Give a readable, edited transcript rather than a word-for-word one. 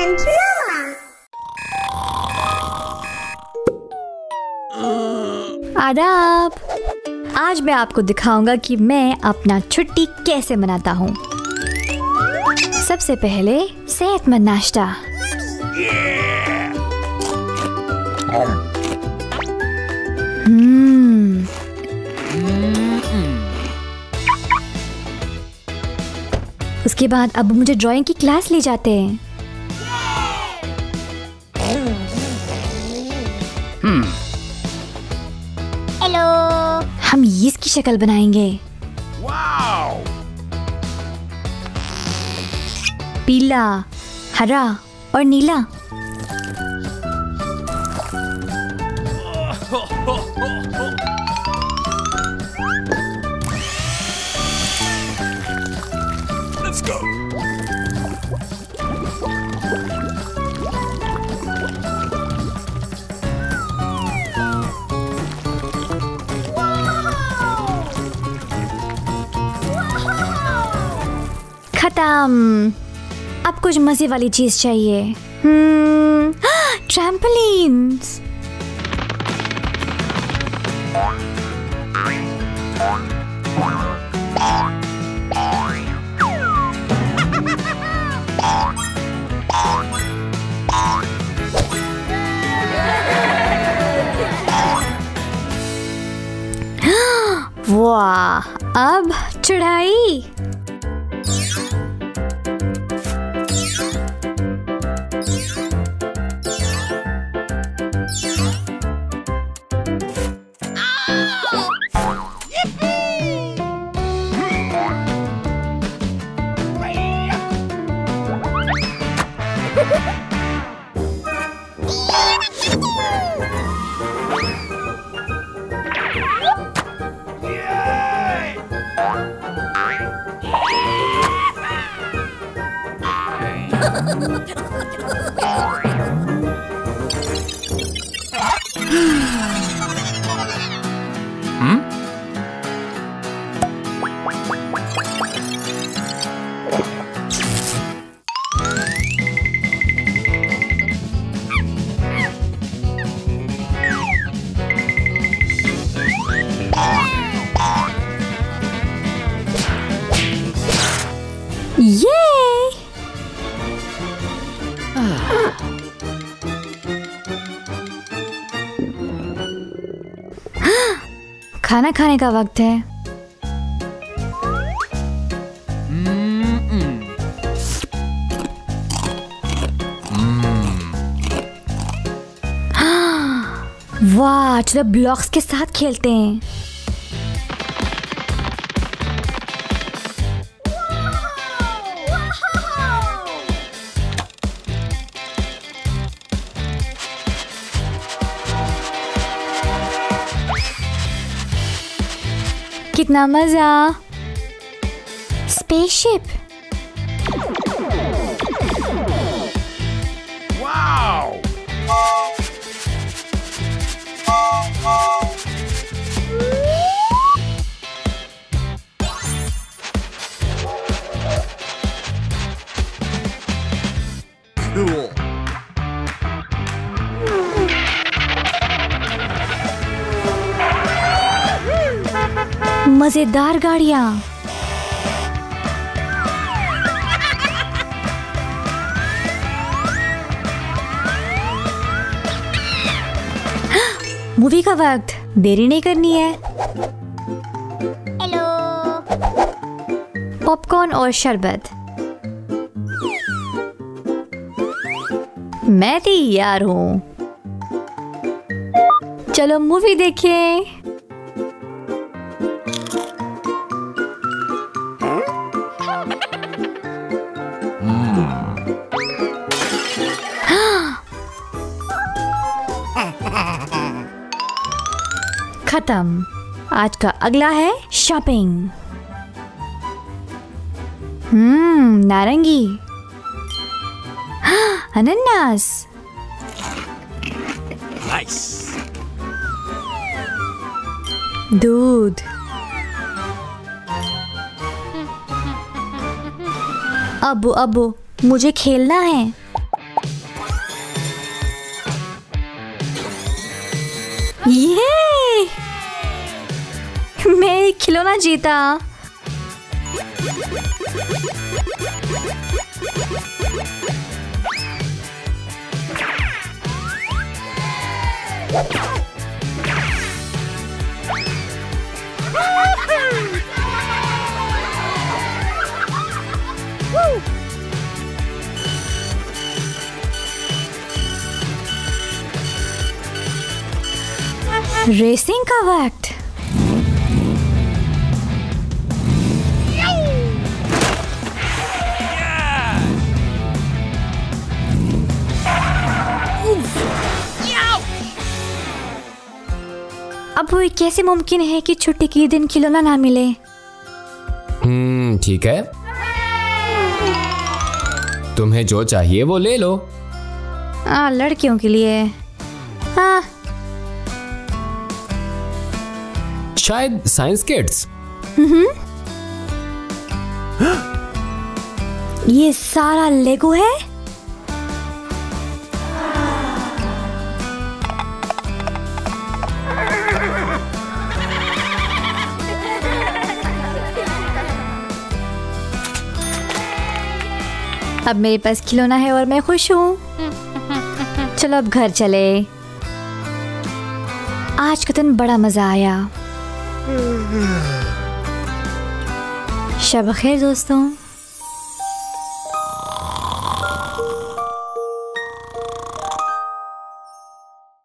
and Noah. आदाब। आज मैं आपको दिखाऊंगा कि मैं अपना छुट्टी कैसे मनाता हूँ। सबसे पहले सेहतमंद नाश्ता। उसके बाद अब मुझे ड्राइंग की क्लास ले जाते हैं। हेलो। हम यीस्ट की शक्ल बनाएंगे। पीला, हरा और नीला। Let's go. खत्म। अब कुछ मजे वाली चीज चाहिए। ट्रैम्पोलिन्स। वाह, अब चढ़ाई। ये खाना खाने का वक्त है। वाह, चलो ब्लॉक्स के साथ खेलते हैं। कितना मजा। स्पेसशिप। Wow. Cool. मजेदार गाड़ियां। मूवी का वक्त, देरी नहीं करनी है। हेलो। पॉपकॉर्न और शरबत। मैं तैयार हूँ। चलो मूवी देखें। खत्म। आज का अगला है शॉपिंग। नारंगी, अनानास, Nice. दूध, अबू मुझे खेलना है। ये मैं एक खिलौना जीता। रेसिंग का वक्त। अब वो कैसे मुमकिन है कि छुट्टी के दिन खिलौना ना मिले? ठीक है, तुम्हें जो चाहिए वो ले लो। लड़कियों के लिए। हाँ, शायद साइंस किट्स। ये सारा लेगो है। अब मेरे पास खिलौना है और मैं खुश हूँ। चलो अब घर चले। आज का दिन बड़ा मजा आया। शब खैर दोस्तों।